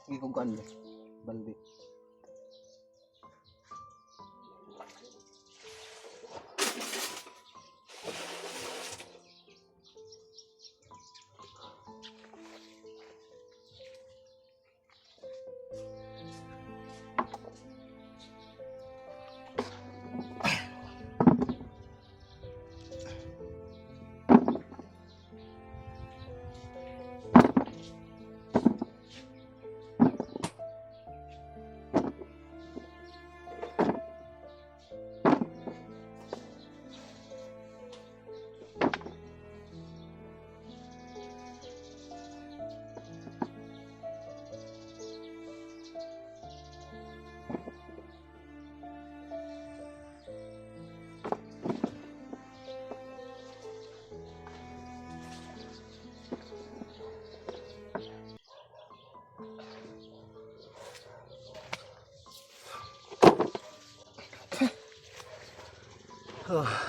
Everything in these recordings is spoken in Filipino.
Ikugan balde.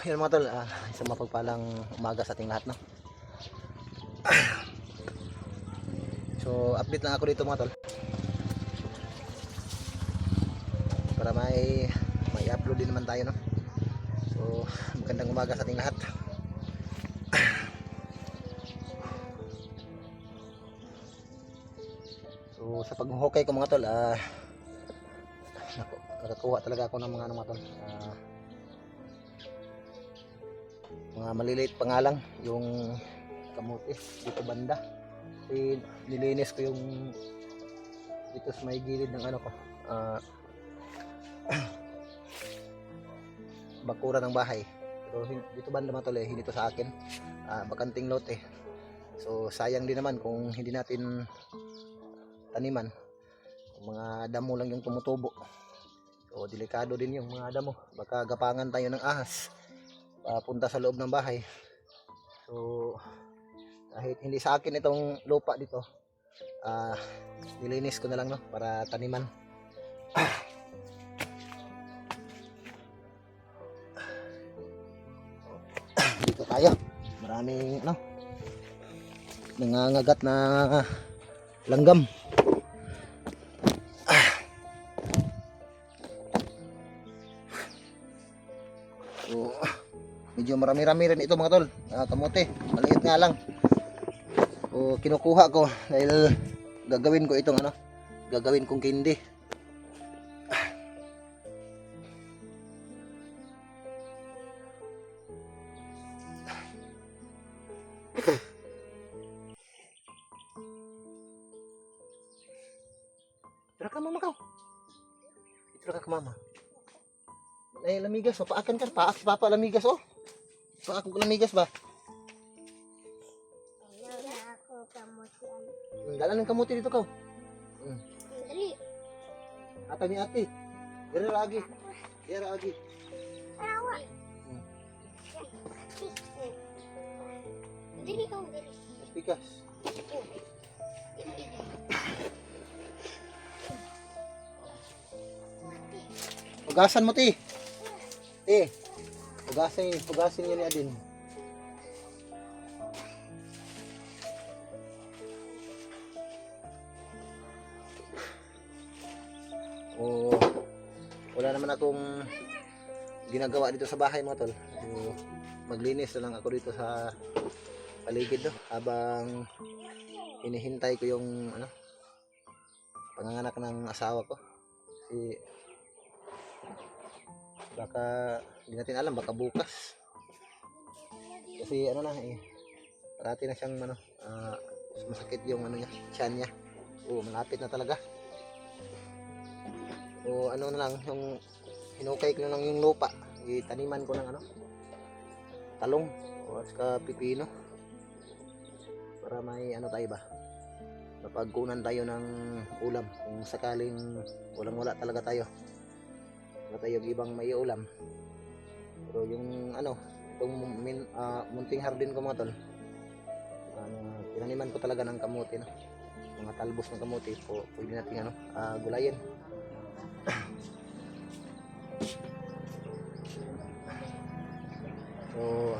Yan mga tol, isang mapagpalang umaga sa ating lahat, no? So update lang ako dito mga tol, para may upload din naman tayo, no? So magandang umaga sa ating lahat. So sa pag-hokay ko mga tol, nakakuha talaga ako ng mga mga tol, mga maliliit pa nga lang yung kamote dito banda. Nilinis ko yung dito sa may gilid ng ano ko, bakura ng bahay. Pero dito banda mga tol, hindi to sa akin, bakanting lote. So sayang din naman kung hindi natin taniman, kung mga damo lang yung tumutubo. So delikado din yung mga damo, baka gapangan tayo ng ahas punta sa loob ng bahay. So kahit hindi sa akin itong lupa dito, nilinis ko na lang, no, para taniman. Dito tayo, maraming no, nangangagat na langgam. So medyo marami-rami rin ito mga tol, kamote, maliit nga lang. O kinukuha ko dahil gagawin ko itong ano, gagawin kong candy. Tara ka mama ka. Dito ka mama. Ay, lamigas. Mapaakan ka. Paak si Papa lamigas, oh. Paak ko lamigas ba? Dala ng kamuti dito ka. Dali. Ata ni ate. Dira lagi. Dira lagi. Awa. Dili ka, dili. Pikas. Hugasan mo, ti. Ti. Hugasin niyo ni Adin. O, wala naman akong ginagawa dito sa bahay, mga tol. So, maglinis na lang ako dito sa paligid, no, habang hinihintay ko yung panganganak ng asawa ko. Kasi baka hindi natin alam, baka bukas. Kasi parati na siyang masakit yung niya, tiyan niya. Oo, malapit na talaga. So na lang, yung hinukay ko na lang yung lupa, itaniman ko ng talong o saka pipino para may tayo ba, mapagkunan tayo ng ulam kung sakaling wala talaga tayo, wala tayong ibang may ulam. Pero yung itong munting hardin ko, mga tol, tinaniman ko talaga ng kamuti, no? Mga talbos ng kamuti po, pwede natin gulayin. So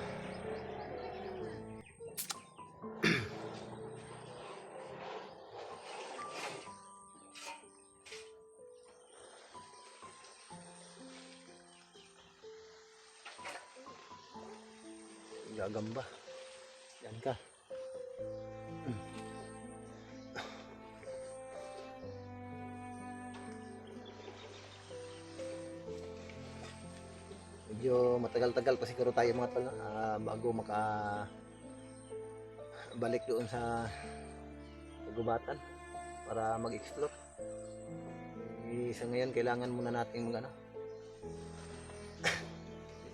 gagamba. Yan ka. Medyo matagal-tagal pa siguro tayo, mga tol, bago balik doon sa gubatan para mag-explore. Sa ngayon kailangan muna nating dito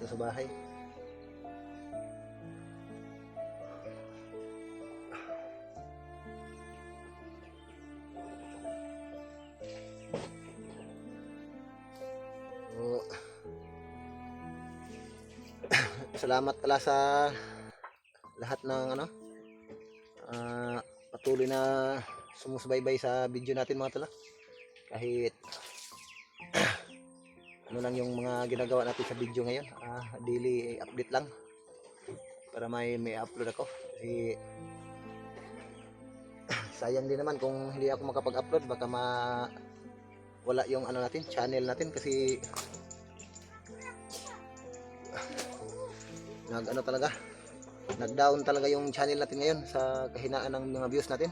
sa bahay. Salamat pala sa lahat ng patuloy na sumusubaybay sa video natin, mga tol. Kahit lang yung mga ginagawa natin sa video ngayon, daily update lang para may upload ako. Kasi sayang din naman kung hindi ako makapag-upload, baka wala yung natin, channel natin, kasi nag-down talaga yung channel natin ngayon sa kahinaan ng mga views natin.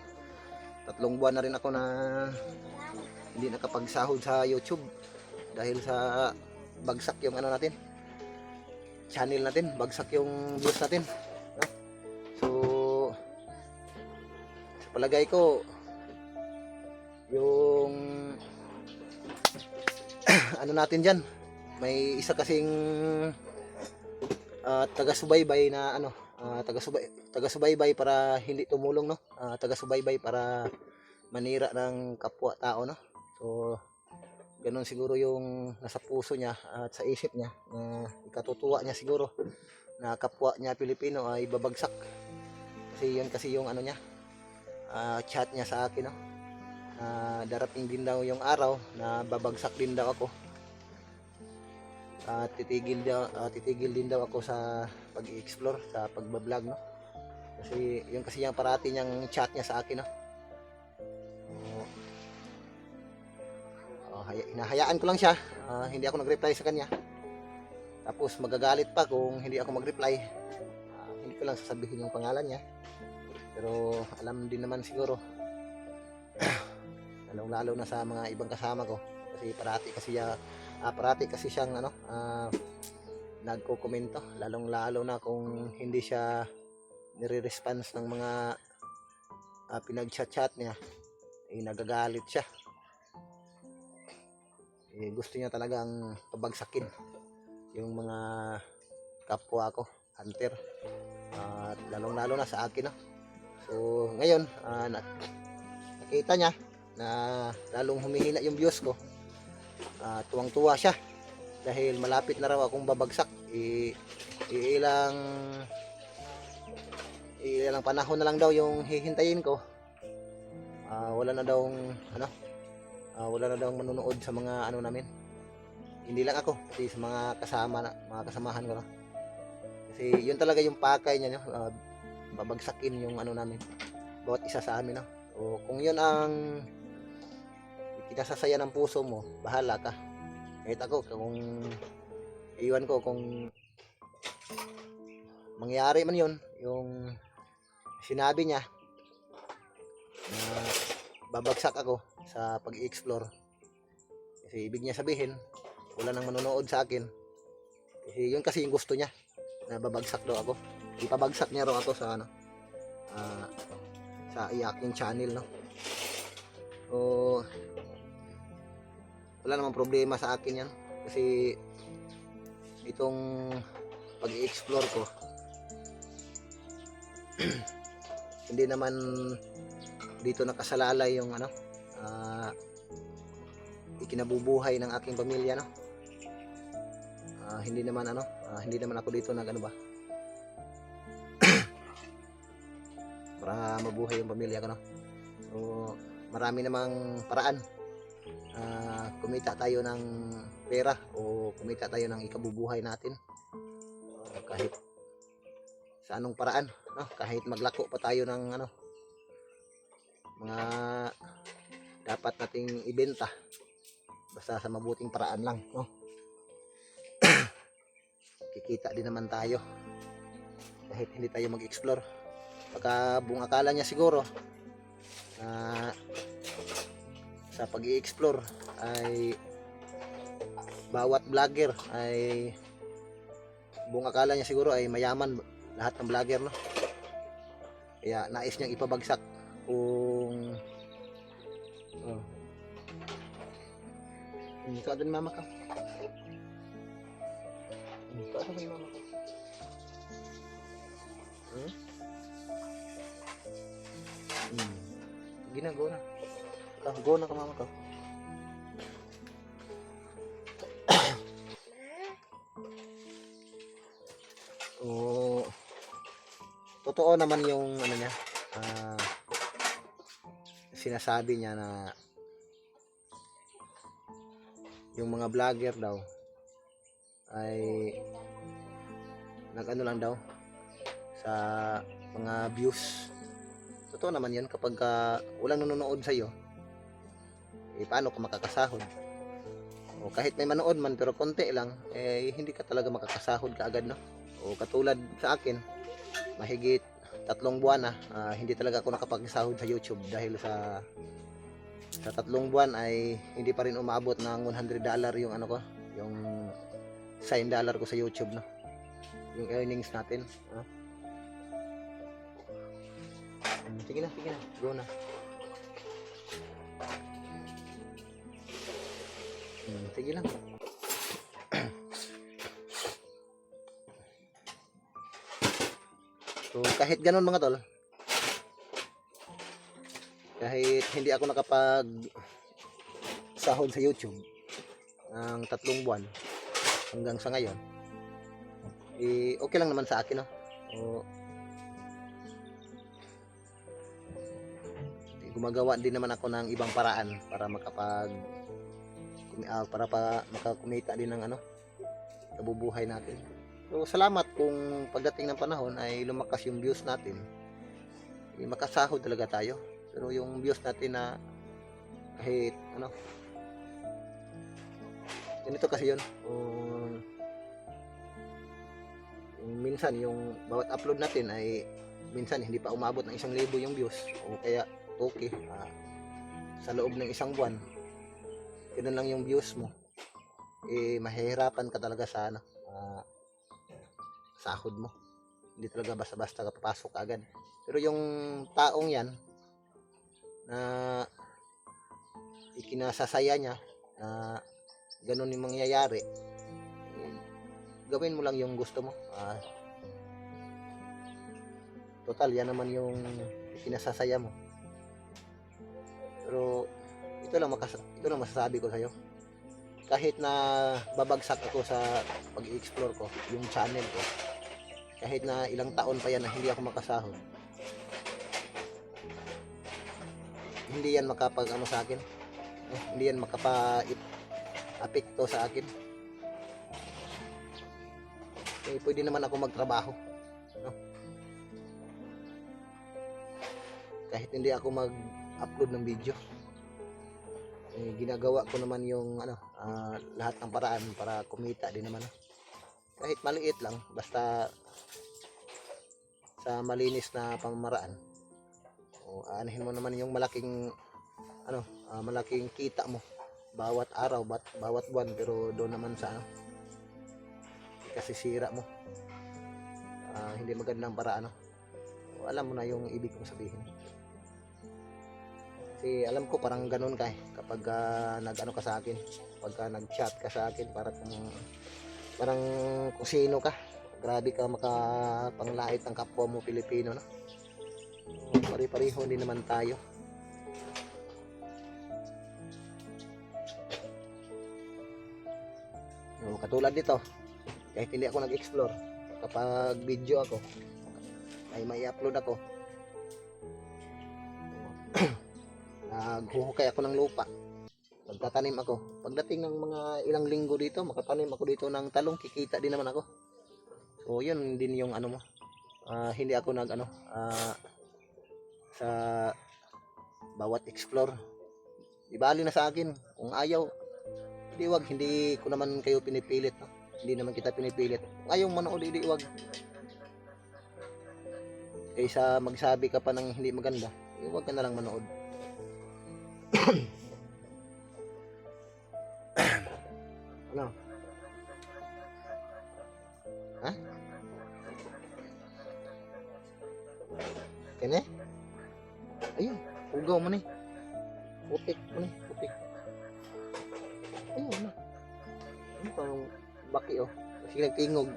3 buwan na rin ako na hindi nakapagsahod sa YouTube dahil sa bagsak yung natin, channel natin, bagsak yung views natin, no? So sa palagay ko, yung natin dyan, may isa kasing taga-subaybay na taga-subaybay para hindi tumulong, no? Taga-subaybay para manira ng kapwa tao, no? So ganun siguro yung nasa puso niya at sa isip niya, na ikatutuwa niya siguro na kapwa niya Pilipino ay babagsak. Kasi yun kasi yung niya, chat niya sa akin, no? Darating din daw yung araw na babagsak din daw ako. Titigil din daw ako sa pag-i-explore, sa pagbablog, no? Kasi yun kasi yung parati niyang chat niya sa akin, no? Hinahayaan ko lang siya, hindi ako nag-reply sa kanya. Tapos magagalit pa kung hindi ako mag-reply. Hindi ko lang sasabihin yung pangalan niya, pero alam din naman siguro, lalo na sa mga ibang kasama ko, kasi parati kasi siyang nagko-komento, lalong-lalo na kung hindi siya nire-response ng mga pinag-chat niya, nagagalit siya. gusto niya talagang pabagsakin yung mga kapwa ko, hunter. At lalong-lalo na sa akin, no? So, ngayon, nakita niya na lalong humihina yung views ko. Tuwang-tuwa siya dahil malapit na raw akong babagsak. Ilang panahon na lang daw yung hihintayin ko. Wala na daw wala na daw manunood sa mga ano namin. Hindi lang ako, pati sa mga mga kasamahan ko, no? Kasi yun talaga yung pakay niya, no? Babagsakin yung ano namin, bawat isa sa amin, no? O kung yun ang kinasasaya ng puso mo, bahala ka. Kahit ako, kung iwan ko, kung mangyari man yun, yung sinabi niya na babagsak ako sa pag-i-explore, kasi ibig niya sabihin wala nang manonood sa akin. Kasi yun kasi yung gusto niya, na babagsak daw ako. Ipabagsak niya raw ako sa sa iyaking channel, no? So wala namang problema sa akin yan, kasi itong pag-i-explore ko hindi naman dito nakasalalay yung ikinabubuhay ng aking pamilya, no? Hindi naman ako dito para mabuhay yung pamilya ko, no? So marami namang paraan. Kumita tayo ng pera o kumita tayo ng ikabubuhay natin, kahit sa anong paraan, no? Kahit maglako pa tayo ng mga dapat nating ibenta, basta sa mabuting paraan lang, no? Kikita din naman tayo kahit hindi tayo mag-explore. Baka buong akala niya siguro na sa pag-i-explore ay bawat vlogger ay buong akala niya siguro ay mayaman lahat ng vlogger, no? Kaya nais niyang ipabagsak kung ito agad mama ka. Ito agad mama ka. Go na. Go na ka mama ka. So, totoo naman yung niya, sinasabi niya na yung mga vlogger daw ay lang daw sa mga views. Totoo naman yun, kapag walang nanonood sa iyo, paano ka makakasahod? O kahit may manood man pero konti lang, hindi ka talaga makakasahod kaagad, no? O katulad sa akin, mahigit 3 buwan na hindi talaga ako nakapagsahod sa YouTube dahil sa 3 buwan ay hindi pa rin umabot ng $100 yung yung sign dollar ko sa YouTube, no? Yung earnings natin, no? Sige na, go na. Sige lang. So kahit ganun mga tol, kahit hindi ako nakapag sahod sa YouTube ng 3 buwan hanggang sa ngayon, okay lang naman sa akin, no? Gumagawa din naman ako ng ibang paraan para makakumita din ng kabubuhay natin. So salamat kung pagdating ng panahon ay lumakas yung views natin, makasahod talaga tayo. Pero yung views natin na kahit ganito kasi yun, minsan yung bawat upload natin ay minsan hindi pa umabot ng 1,000 yung views, o kaya okay, sa loob ng 1 buwan ganun lang yung views mo, mahihirapan ka talaga sa sahod mo. Hindi talaga basta-basta ka papasok agad. Pero yung taong yan na ikinasasaya niya na ganun yung mangyayari, gawin mo lang yung gusto mo. Total, yan naman yung pinasasaya mo. Pero ito lang masasabi ko sa'yo. Kahit na babagsak ako sa pag-i-explore ko, yung channel ko, kahit na ilang taon pa yan na hindi ako makasahod, hindi yan makapag-ano sa akin. Hindi yan makapa-apekto sa akin. Pwede naman ako magtrabaho, no? Kahit hindi ako mag-upload ng video, ginagawa ko naman yung lahat ng paraan para kumita din naman, no? Kahit maliit lang, basta sa malinis na pamamaraan. Aanahin mo naman yung malaking malaking kita mo bawat araw, bawat buwan, pero doon naman sa kasisira mo, hindi magandang paraan, no? Alam mo na yung ibig kong sabihin. Kasi alam ko parang ganun ka kapag nag-ano ka sa akin, pagka nag-chat ka sa akin, parang kung sino ka, grabe ka makapanglait ng kapwa mo Pilipino, no? Pare-pareho din naman tayo. Katulad nito, kahit hindi ako nag-explore, kapag video ako ay may upload ako, naghuhukay ako ng lupa, magtatanim ako. Pagdating ng mga ilang linggo dito, makatanim ako dito ng talong, kikita din naman ako. So yun din yung ano mo, hindi ako sa bawat explore, ibali na sa akin. Kung ayaw, hindi ko naman kayo pinipilit, no? Hindi naman kita pinipilit. Kung ayaw manood, wag. Kaysa magsabi ka pa ng hindi maganda, wag ka na lang manood. Ano? Ha? Kene? Ayun, ugaw mo ni. Putik mo ni, putik. Ayun na. Ano parang baki, oh. Kasi nagtingog.